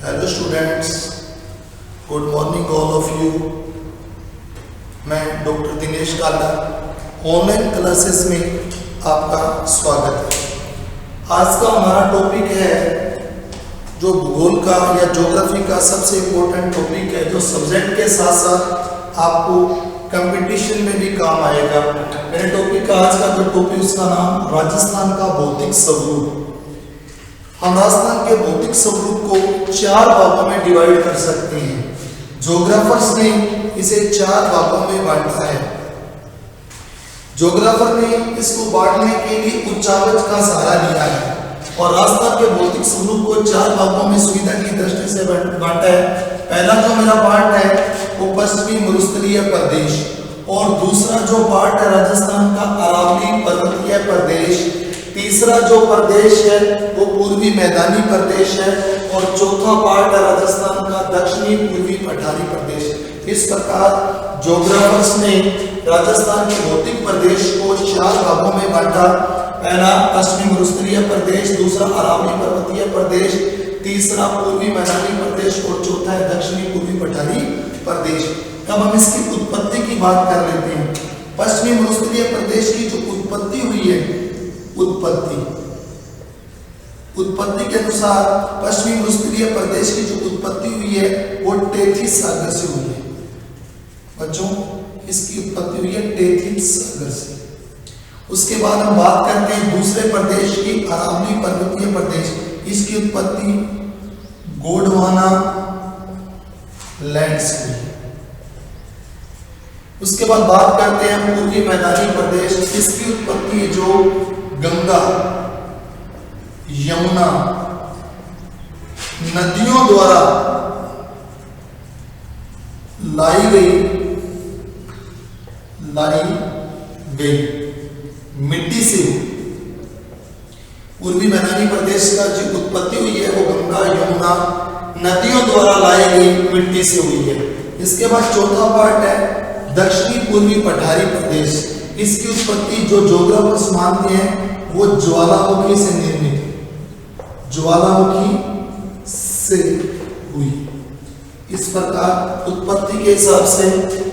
Hello students, good morning all of you. मैं doctor Dinesh काला online classes में आपका स्वागत है। आज का हमारा टॉपिक है जो भूगोल का या ज्योग्राफी का सबसे इम्पोर्टेंट टॉपिक है, जो सब्जेक्ट के साथ साथ आपको कंपटीशन में भी काम आएगा। मेरे टॉपिक का आज का जो टॉपिक, उसका नाम राजस्थान का भौतिक स्वरूप। हम राजस्थान के भौतिक स्वरूप को 4 भागों में डिवाइड कर सकते हैं। ज्योग्राफर्स ने इसे 4 भागों में बांटा है। ज्योग्राफर ने इसको बांटने के लिए उच्चावच का सहारा लिया है और राजस्थान के भौतिक स्वरूप को 4 भागों में सुविधा की दृष्टि से बांटा है। पहला जो मेरा पार्ट है वो पश्चिमी मरुस्थलीय प्रदेश, और दूसरा जो पार्ट है राजस्थान का अरावली पर्वतीय प्रदेश, तीसरा जो प्रदेश है वो पूर्वी मैदानी प्रदेश है, और चौथा पार्ट है राजस्थान का दक्षिणी पूर्वी पठारी प्रदेश। इस प्रकार ज्योग्राफर्स ने राजस्थान के भौतिक प्रदेश को 4 भागों में बांटा। पहला पश्चिमी मरुस्थलीय प्रदेश, दूसरा अरावली पर्वतीय प्रदेश, तीसरा पूर्वी मैदानी प्रदेश और चौथा है दक्षिणी पूर्वी पठारी प्रदेश। अब हम इसकी उत्पत्ति की बात कर लेते हैं। पश्चिमी मरुस्थलीय प्रदेश की जो उत्पत्ति हुई है, उत्पत्ति के अनुसार पश्चिमी मरुस्थलीय प्रदेश की जो उत्पत्ति हुई है वो टेथिस सागर से हुई है। बच्चों, इसकी उत्पत्ति हुई है टेथिस सागर से। उसके बाद हम बात करते हैं दूसरे प्रदेश की, अरावली पर्वतीय प्रदेश। इसकी उत्पत्ति गोंडवाना लैंड से हुई है। उसके बाद बात करते हैं पूर्वी मैदानी प्रदेश। इसकी उत्पत्ति जो गंगा यमुना नदियों द्वारा लाई गई मिट्टी से हुई। पूर्वी मैदानी प्रदेश का जो उत्पत्ति हुई है वो गंगा यमुना नदियों द्वारा लाई गई मिट्टी से हुई है। इसके बाद चौथा पार्ट है दक्षिणी पूर्वी पठारी प्रदेश। इसकी उत्पत्ति जो ज्योग्राफर्स मानते हैं वो ज्वालामुखी से निर्मित, ज्वालामुखी से हुई। इस प्रकार उत्पत्ति के हिसाब से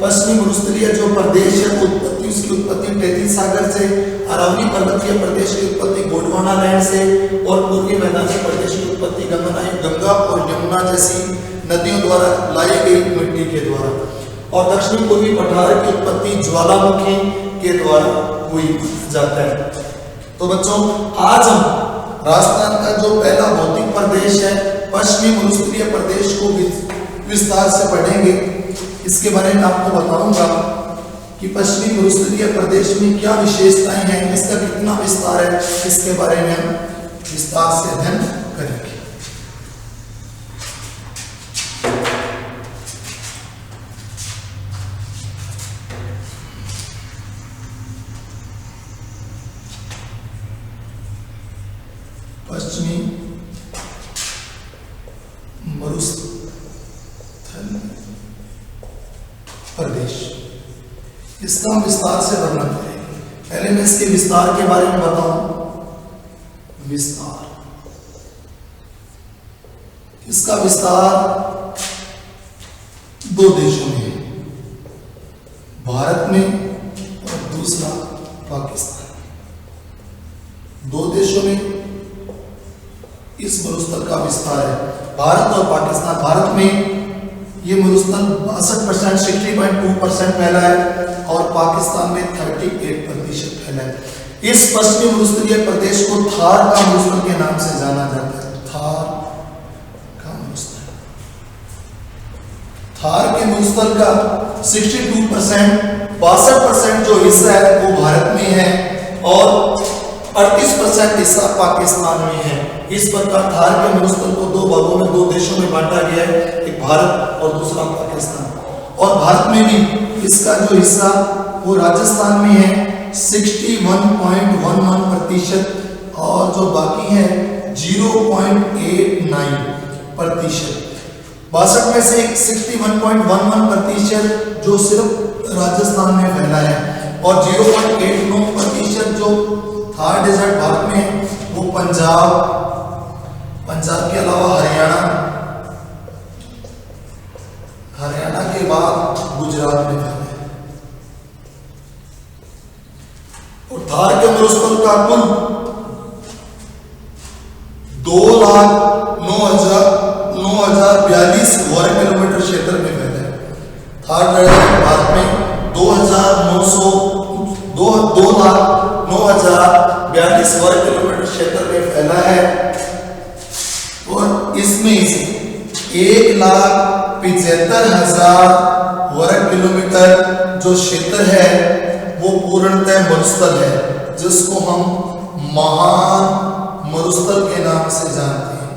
पश्चिमी मरुस्थलीय जो प्रदेश है उत्पत्ति, उसकी उत्पत्ति टेथिस सागर से, अरावली पर्वतीय प्रदेश की उत्पत्ति गोंडवाना लैंड से, और पूर्वी मैदानी प्रदेश की उत्पत्ति गंगा और यमुना जैसी नदियों द्वारा लाई गई मिट्टी के द्वारा, और दक्षिणी पूर्वी पठार की उत्पत्ति ज्वालामुखी के द्वारा हुई जाता है। तो बच्चों, आज हम राजस्थान का जो पहला भौतिक प्रदेश है पश्चिमी मरुस्थलीय प्रदेश को विस्तार से पढ़ेंगे। इसके बारे में आपको बताऊंगा कि पश्चिमी मरुस्थलीय प्रदेश में क्या विशेषताएं हैं, इसका कितना विस्तार है, इसके बारे में हम विस्तार से अध्ययन करेंगे। पश्चिमी मरुस्थल प्रदेश, इसका हम विस्तार से वर्णन करेंगे। पहले मैं इसके विस्तार के बारे में बताऊं। विस्तार, इसका विस्तार 2 देशों में है, भारत में और दूसरा पाकिस्तान। 2 देशों में इस मरुस्थल का विस्तार है, भारत और पाकिस्तान। भारत में ये मरुस्थल 62% 60.2% फैला है, और पाकिस्तान में 38% फैला है। इस पश्चिमी मरुस्थलीय प्रदेश को थार का मरुस्थल के नाम से जाना जाता है। थार का मरुस्थल, थार के मरुस्थल का 62% 62% जो हिस्सा है वो भारत में है, और 38% हिस्सा पाकिस्तान में है। इस प्रकार थार के मरुस्थल को 2 भागों में, 2 देशों में बांटा गया है, एक भारत और दूसरा पाकिस्तान। और भारत में भी इसका जो हिस्सा वो राजस्थान में है 61.11%, और जो बाकी है 0.89%। 62 में से 61.11% जो सिर्फ राजस्थान में फैला है, और 0.89% जो थार डेजर्ट भारत में वो पंजाब के अलावा हरियाणा, का कुल 2,09,042 वर्ग किलोमीटर क्षेत्र में फैला है। थर्ड राज्य भारत में 2,09,042 वर्ग किलोमीटर क्षेत्र में फैला है और इसमें से 1,75,000 वर्ग किलोमीटर जो क्षेत्र है वो पूर्णतः मरुस्थल है, जिसको हम महान मरुस्थल के नाम से जानते हैं।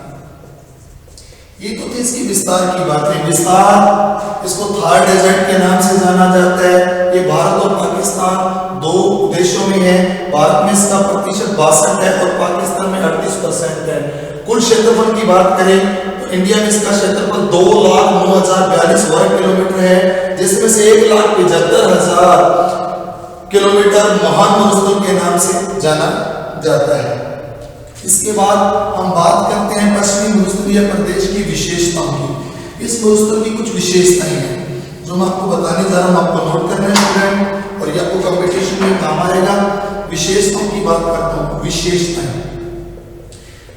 ये तो थी इसकी विस्तार की बातें। विस्तार इसको थार डेजर्ट के नाम से जाना जाता है। ये भारत और पाकिस्तान दो देशों में है। भारत में इसका प्रतिशत 62 है और पाकिस्तान में 38% है। कुल क्षेत्रफल की बात करें तो इंडिया में इसका क्षेत्रफल 2,09,042 वर्ग किलोमीटर है, जिसमें से 1,75,000 किलोमीटर महान मरुस्थल के नाम से जाना जाता है। इसके बाद हम बात करते हैं पश्चिमी मरुस्थलीय प्रदेश की विशेषताओं की। इस मरुस्थल की कुछ विशेषताएं हैं जो मैं आपको बताने जा रहा हूं, आपको नोट करना है स्टूडेंट, और ये आपको कंपटीशन में काम आएगा। विशेषताओं की बात करता हूं। विशेषताएं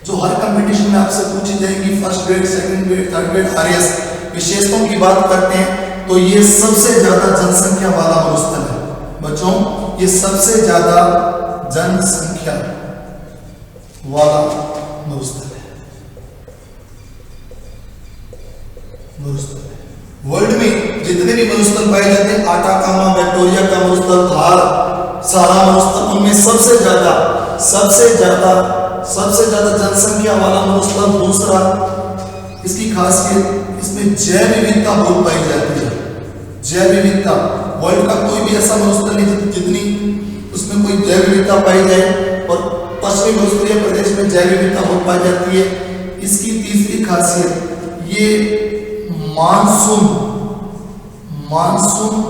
जो हर कंपटीशन में आपसे पूछी जाएंगी, first grade, second grade, third grade, RS. विशेषताओं की बात करते हैं तो ये सबसे ज्यादा जनसंख्या वाला मरुस्थल है बच्चों। ये सबसे ज्यादा जनसंख्या वाला मरुस्थल है। वर्ल्ड में जितने भी मरुस्थल पाए जाते हैं, आटाकामा, विक्टोरिया का मरुस्थल, थार, सारा मरुस्थल, उनमें सबसे ज्यादा जनसंख्या वाला मरुस्थल। दूसरा इसकी खासियत, इसमें जैव विविधता बहुत पाई जाती है। जैव विविधता वर्ल्ड का कोई भी ऐसा मरुस्थल नहीं जितनी उसमें कोई जैव विविधता पाई जाए, और पश्चिमी मरुस्थलीय प्रदेश में जैव विविधता बहुत पाई जाती है। इसकी तीसरी खासियत, ये मानसून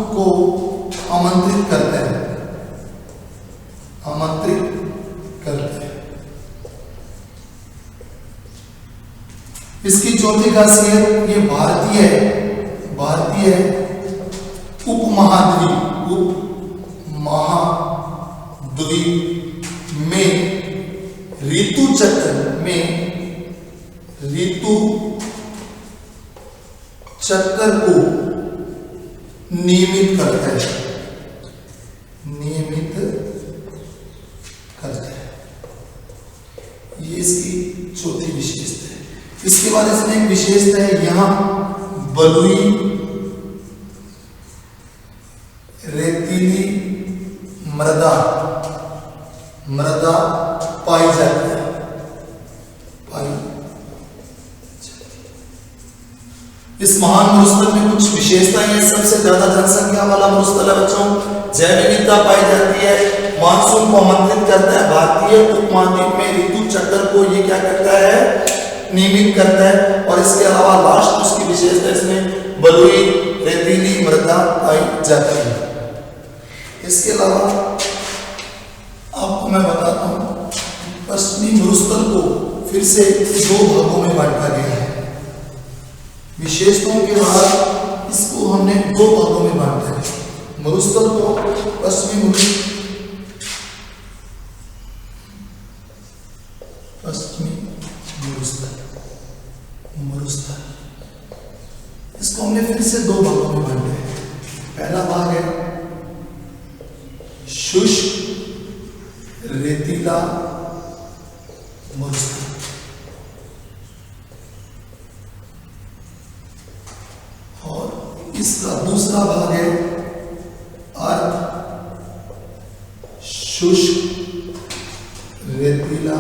को आमंत्रित करता है। इसकी चौथी खासियत, ये भारतीय उपमहाद्वीप में ऋतु चक्र को नियमित करता है। ये इसकी चौथी विशेषता है। इसके बाद इसमें एक विशेषता है, यहां बलुई रेतीली मृदा पाई जाती है। इस महान मरुस्थल में कुछ विशेषताएं हैं। सबसे ज्यादा जनसंख्या वाला मरुस्थल है बच्चों। जैव विविधता पाई जाती है, मानसून को आमंत्रित करता है, भारतीय उपमहाद्वीप में ऋतु चक्र को ये क्या करता है, नियमित करता है। और इसके अलावा लास्ट उसकी विशेषता, इसमें बलुई रेतीली मृदा पाई जाती है। इसके अलावा आपको मैं बताता हूं, पश्चिमी मरुस्थल को फिर से दो भागों में बांटा गया है। विशेषताओं के बाद इसको हमने दो भागों में बांटा है। मरुस्थल को पश्चिमी मरुस्थल इसको हमने फिर से दो भागों में बांटा है। पहला भाग है शुष्क रेतीला मरुस्थल, और इसका दूसरा भाग है अर्ध शुष्क रेतीला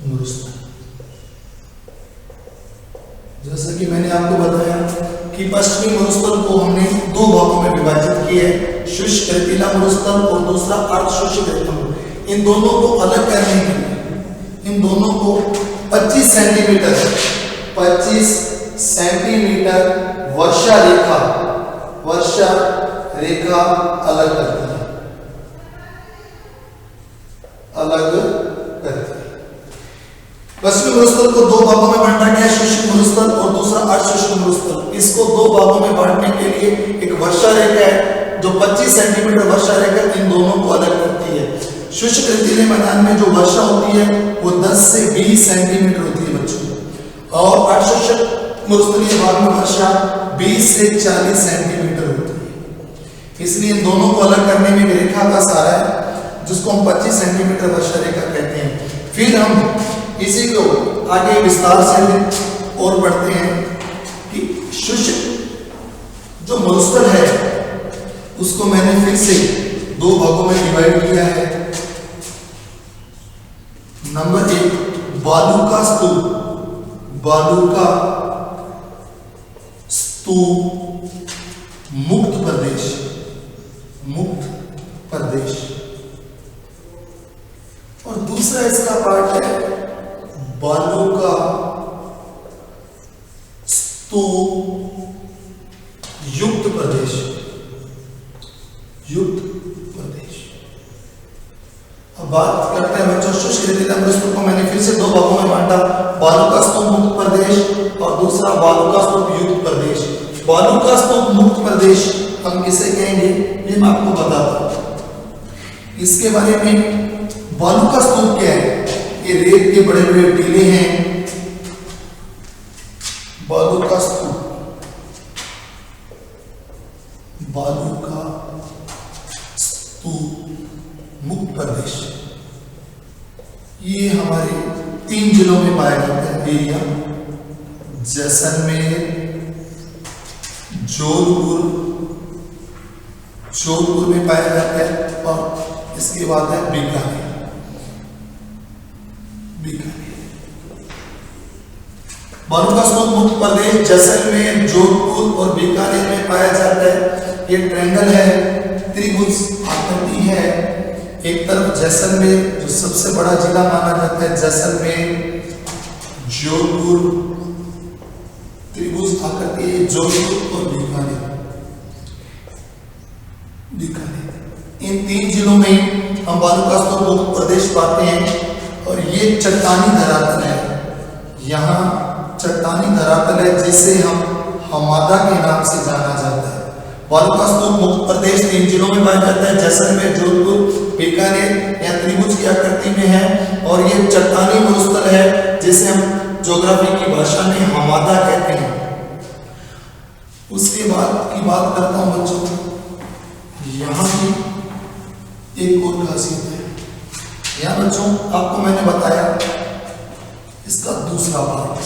मरुस्थल। जैसा कि मैंने आपको बताया कि पश्चिमी मरुस्थल को हमने दो भागों में विभाजित किया है, शुष्क रेतीला मरुस्थल और दूसरा अर्ध शुष्क रेतीला। इन दोनों को अलग करने के लिए इन दोनों को 25 सेंटीमीटर वर्षा रेखा अलग करती है। पश्चिमी मरुस्थल को दो भागों में बांटा गया है, शुष्क मरुस्थल और दूसरा अर्धशुष्क मरुस्थल। इसको दो भागों में बांटने के लिए एक वर्षा रेखा है जो 25 सेंटीमीटर वर्षा रेखा इन दोनों को अलग करती है। शुष्क रेतीले मैदान में जो वर्षा होती है वो 10 से 20 सेंटीमीटर होती है बच्चों, और अर्धशुष्क मरुस्थलीय भाग में वर्षा 20 से 40 सेंटीमीटर होती है। इसलिए इन दोनों को अलग करने में एक रेखा का सहारा है जिसको हम 25 सेंटीमीटर वर्षा रेखा कहते हैं। फिर हम इसी को आगे विस्तार से और पढ़ते हैं कि शुष्क जो मरुस्थल है उसको मैंने फिर से 2 भागों में डिवाइड किया है। नंबर 1 बालू का स्तूप, बालू का स्तूप मुक्त प्रदेश, मुक्त प्रदेश, और दूसरा इसका पार्ट है बालू का स्तूप युक्त प्रदेश, युक्त प्रदेश। अब बात करते हैं बच्चों शुष्क रेतीला मरुस्थल को मैंने फिर से 2 भागों में बांटा, बालू का स्तूप मुक्त प्रदेश और दूसरा बालू का स्तूप युक्त प्रदेश। बालू का स्तूप मुक्त प्रदेश हम किसे कहेंगे ये मैं आपको बताता हूं। इसके बारे में बालू का स्तूप क्या है, ये रेत के बड़े बड़े टीले हैं। बालू का स्तूप, बालू का स्तूप मुक्त प्रदेश, ये हमारे 3 जिलों में पाया जाता है एरिया, जैसलमेर, जोधपुर, जोधपुर में पाया जाता है, और इसके बाद है बीकानेर, बीकानेर। बालू का स्तूप मुक्त प्रदेश जैसलमेर, जोधपुर और बीकानेर में पाया जाता है। ये ट्रायंगल है, त्रिभुज आकृति है। एक तरफ जैसलमेर जो सबसे बड़ा जिला माना जाता है, जैसलमेर, जोधपुर, त्रिभुज आकृति है जोधपुर और बीकानेर, बीकानेर। इन 3 जिलों में हम बालू का स्तूप मुक्त प्रदेश पाते हैं। और ये चट्टानी धरातल है, यहाँ चट्टानी धरातल है जिसे हम हमादा के नाम से जाना जाता है। बालू का स्तूप मुक्त प्रदेश 3 जिलों में पाया जाता है, जैसलमेर, जोधपुर, बीकानेर, या त्रिभुज की आकृति में है। और ये चट्टानी मरुस्थल है जिसे हम ज्योग्राफी की भाषा में हमादा कहते हैं। उसके बाद की बात करता हूं बच्चों, यहाँ की एक और खासियत है। यहाँ बच्चों आपको मैंने बताया इसका दूसरा पार्ट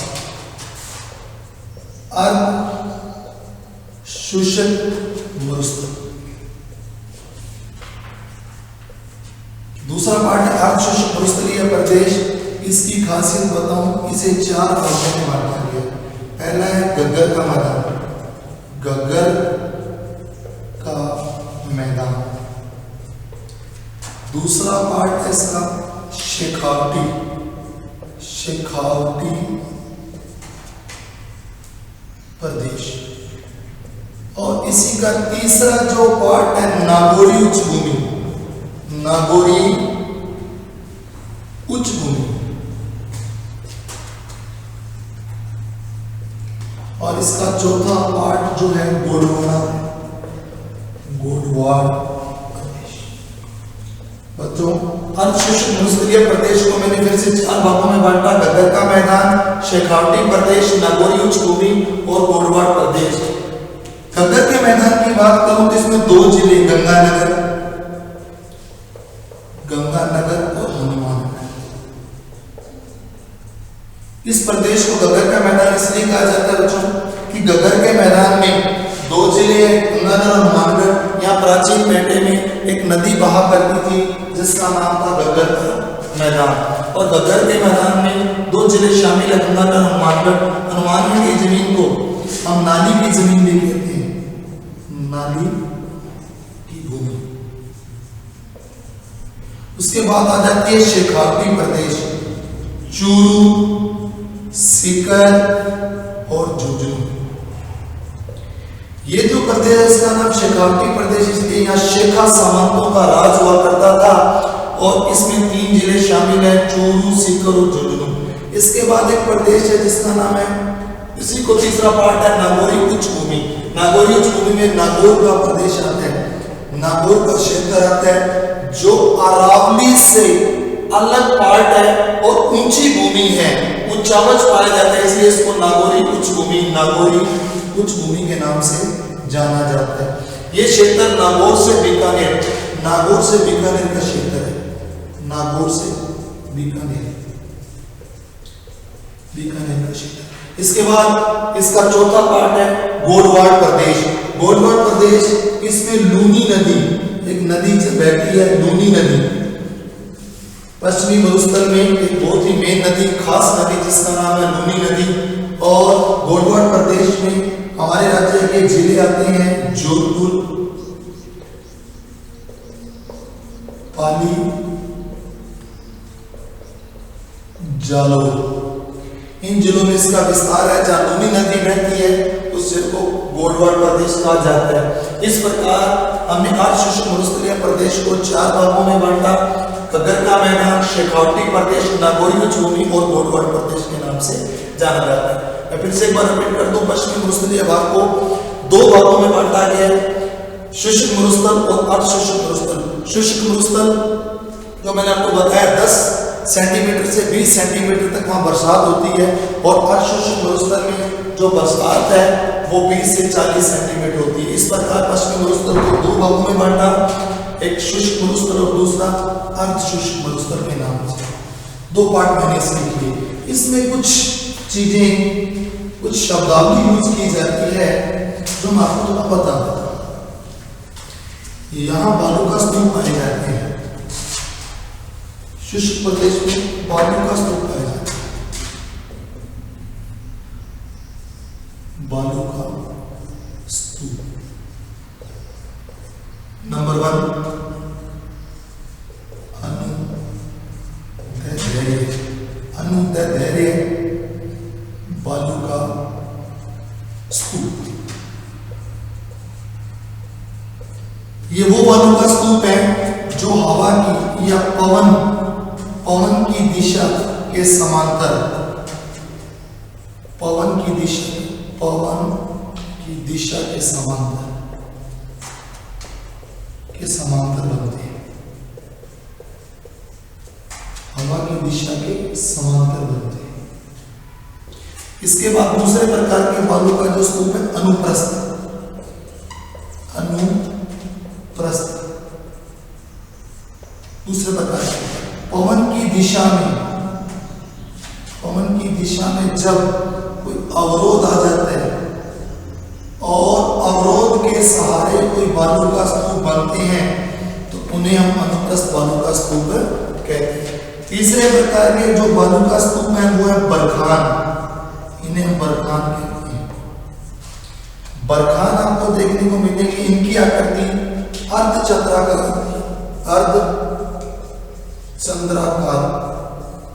अर्धशुष्क मरुस्थल, दूसरा पार्ट है अर्धशुष्क मरुस्थलीय प्रदेश। इसकी खासियत बताऊं, इसे 4 भागों में बांटा गया। पहला है गग्गर का मैदान, गग्गर का मैदान। दूसरा पार्ट है इसका शेखावटी, शेखावटी प्रदेश। और इसी का तीसरा जो पार्ट है नागौरी उच्च भूमि, नागौरी उच्च भूमि। और इसका चौथा पार्ट जो है गोंडवाना, गोंडवाना प्रदेश। बच्चों अर्धशुष्क मरुस्थलीय प्रदेश को मैंने फिर से 4 भागों में बांटा, गग्गर का मैदान, शेखावटी प्रदेश, नागौरी उच्च भूमि और गोंडवाना प्रदेश। गग्गर के मैदान की बात करूं तो इसमें 2 जिले, गंगानगर, गंगानगर और हनुमानगढ़। इस प्रदेश को गग्गर का मैदान इसलिए कहा जाता है बच्चों कि गग्गर के मैदान में 2 जिले हैं, गंगानगर और हनुमानगढ़। यहाँ प्राचीन पेटे में एक नदी बहा करती थी जिसका नाम था गग्गर का मैदान। और गग्गर के मैदान में 2 जिले शामिल है, गंगानगर और हनुमानगढ़। हनुमानगढ़ की जमीन को हम नाली की जमीन भी कहते हैं, नाली की भूमि। उसके बाद आ जाती है शेखावटी प्रदेश, चूरू, सीकर और झुंझुनू। ये जो प्रदेश है इसका नाम शेखावटी प्रदेश इसलिए यहाँ शेखा सामंतों का राज हुआ करता था। और इसमें 3 जिले शामिल हैं, चूरू, सीकर और झुंझुनू। इसके बाद एक प्रदेश है जिसका नाम है, इसी को तीसरा पार्ट है नागौरी उच्च भूमि। नागौरी उच्च भूमि में नागौर का प्रदेश आता है, नागौर का क्षेत्र आता है। जो अरावली से अलग पार्ट है और ऊंची भूमि है, उच्चावच पाया जाता है, इसलिए इसको नागौरी उच्च भूमि, नागौरी उच्च भूमि के नाम से जाना जाता है। ये क्षेत्र नागौर से बीकानेर, नागौर से बीकानेर का क्षेत्र है, नागौर से बीकानेर, बीकानेर का क्षेत्र। इसके बाद इसका चौथा पार्ट है गोडवाड़ प्रदेश। गोडवाड़ प्रदेश, इसमें लूनी नदी, एक नदी से बहती है, लूनी नदी पश्चिमी मरुस्थल में एक बहुत ही मेन नदी, खास नदी जिसका नाम है लूनी नदी। और गोडवाड़ प्रदेश में हमारे राज्य के जिले आते हैं जोधपुर, पाली, जालौर। इन जिलों में इसका विस्तार है। जहां लूनी नदी बहती है उस जिले को गोडवाड़ प्रदेश कहा जाता है। इस प्रकार हमने अर्धशुष्क मरुस्थलीय प्रदेश को 4 भागों में बांटा, कगर का मैदान, शेखावटी प्रदेश, नागौरी उच्च भूमि और गोडवाड़ प्रदेश के नाम से जाना जाता है। मैं फिर से एक बार रिपीट कर दूं, पश्चिमी मरुस्थलीय भाग को 2 भागों में बांटा गया है, शुष्क मरुस्थल और अर्धशुष्क मरुस्थल। शुष्क मरुस्थल जो मैंने आपको बताया 10 सेंटीमीटर से 20 सेंटीमीटर तक वहां बरसात होती है, और अर्धशुष्क मरुस्थल में जो बरसात है वो 20 से 40 सेंटीमीटर होती है। इस प्रकार पश्चिमी मरुस्थल को 2 भागों में बांटा, एक शुष्क मरुस्थल और दूसरा अर्धशुष्क मरुस्थल के नाम से। 2 पार्ट मैंने इसमें किए। इसमें कुछ चीजें, कुछ शब्दावली यूज की जाती है जो मैं आपको थोड़ा बता देता हूं। यहां बालू का स्तूप पाए जाते हैं, शुष्क प्रदेश में बालू का स्तूप पाया जाता है, बालू का स्तूप। नंबर 1 अनुदैर्ध्य बालू का स्तूप। ये वो बालू का स्तूप है जो हवा की या पवन की दिशा के समांतर, पवन की दिशा के समांतर बनते हैं, हवा की दिशा के समांतर बनते हैं। इसके बाद दूसरे प्रकार के बालू का जो स्तूप है अनुप्रस्थ, दूसरे प्रकार पवन की दिशा में जब कोई अवरोध आ जाता है और अवरोध के सहारे कोई बालू का स्तूप बनते हैं तो उन्हें हम अनुप्रस्थ बालू का स्तूप कहते हैं। तीसरे प्रकार के जो बालू का स्तूप है वो है बरखान, इन्हें हम बरखान कहते हैं। बरखान आपको देखने को मिलेगी, इनकी आकृति अर्धचंद्राकार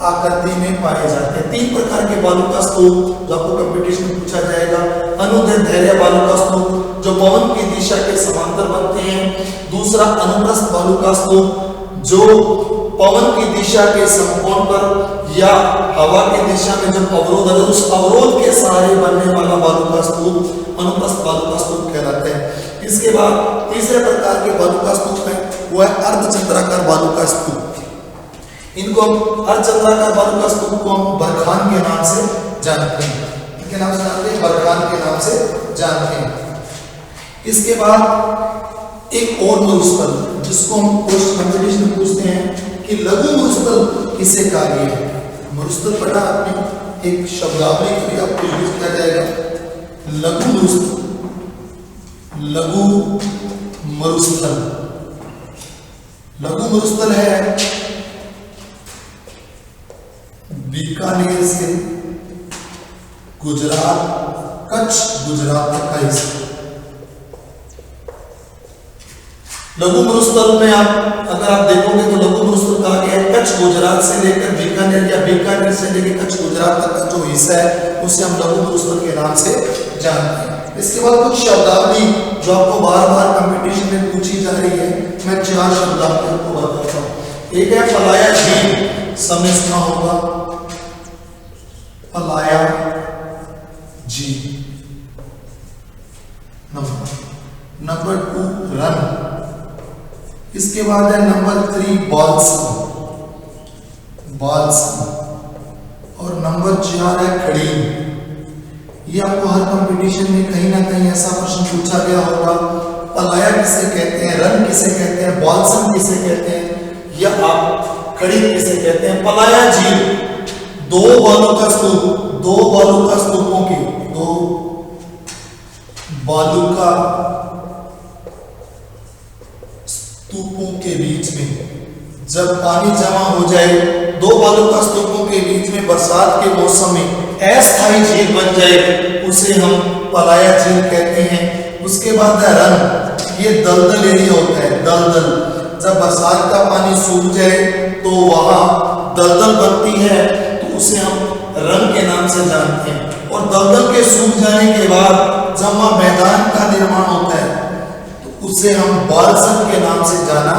आकृति में पाए जाते हैं। 3 प्रकार के बालू का स्तूप जो आपको कंपटीशन में पूछा जाएगा। अनुदैर्ध्य बालू का स्तूप जो पवन की दिशा के समांतर बनते हैं। दूसरा अनुप्रस्थ बालू का स्तूप जो पवन की दिशा के समकोण पर या हवा की दिशा में जब अवरोध है उस अवरोध के सहारे बनने वाला बालू का स्तूप अनुप्रस्थ बालू का स्तूप कहलाते हैं। इसके बाद तीसरे प्रकार के बालू का स्तूप है वो है अर्धचंद्राकार बालू का स्तूप। इनको हम अर्धचंद्राकार बालू का स्तूप को हम बरखान के नाम से जानते हैं, इनके नाम से जानते हैं, बरखान के नाम से जानते हैं। इसके बाद एक और मरुस्थल जिसको हम कंपटीशन में पूछते हैं कि लघु मरुस्थल किसे कहा गया है। मरुस्थल पढ़ा आपने, एक शब्दावली भी आपको यूज किया जाएगा। लघु मरुस्थल, लघु मरुस्थल, लघु मरुस्थल है बीकानेर से गुजरात, कच्छ गुजरात तक का हिस्सा। लघु मरुस्थल में अगर आप देखोगे तो लघु मरुस्थल कहा गया है कच्छ गुजरात से लेकर बीकानेर या बीकानेर से लेकर कच्छ गुजरात तक का जो हिस्सा है उसे हम लघु मरुस्थल के नाम से जानते हैं। इसके बाद कुछ शब्दावली जो आपको बार बार कंपटीशन में पूछी जा रही है, मैं 4 शब्दावली आपको बताता हूँ। एक है फलाया जी, समय सुना होगा, फलाया जी। नंबर 2 रन, इसके बाद है नंबर 3 बाल्सम, और नंबर 4 है खड़ीन। ये आपको हर कंपटीशन में कहीं ना कहीं ऐसा प्रश्न पूछा गया होगा, पलाया किसे कहते हैं, रन किसे कहते हैं, बाल्सम किसे कहते हैं, या आप खड़ीन किसे कहते हैं। पलाया झील दो बालू का स्तूपों के बीच में जब पानी जमा हो जाए, दो बालू का स्तूपों के बीच में बरसात के मौसम में अस्थायी झील बन जाए, उसे हम पलाया झील कहते हैं। उसके बाद है रन, ये दलदल एरिया होता है, दलदल। जब बरसात का पानी सूख जाए तो वहां दलदल बनती है, तो उसे हम रन के नाम से जानते हैं। और दलदल के सूख जाने के बाद जब वहां मैदान का निर्माण होता है, तो उसे हम बाल्सम के नाम से जाना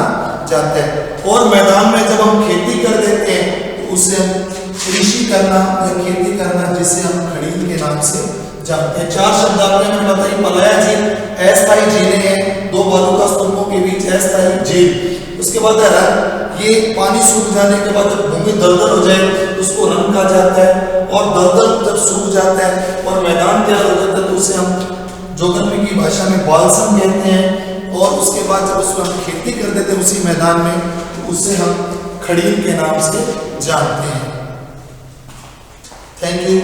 जाता है। और मैदान में जब हम खेती कर देते हैं, तो उसे हम कृषि करना या खेती करना, जिसे हम खड़ीन के नाम से जानते हैं। 4 शब्द आपने मैंने बताई। पलाया झील अस्थायी झीलें हैं, दो बालू का स्तूपों के बीच अस्थायी झील। उसके बाद है रन, ये पानी सूख जाने के बाद जब भूमि दलदल हो जाए तो उसको रन कहा जाता है। और दलदल जब सूख जाता है और मैदान तैयार हो जाता है, तो उसे हम ज्योग्राफी की भाषा में बाल्सम कहते हैं। और उसके बाद जब उसको हम खेती कर देते हैं उसी मैदान में, तो उसे हम खड़ीन के नाम से जानते हैं। Thank you.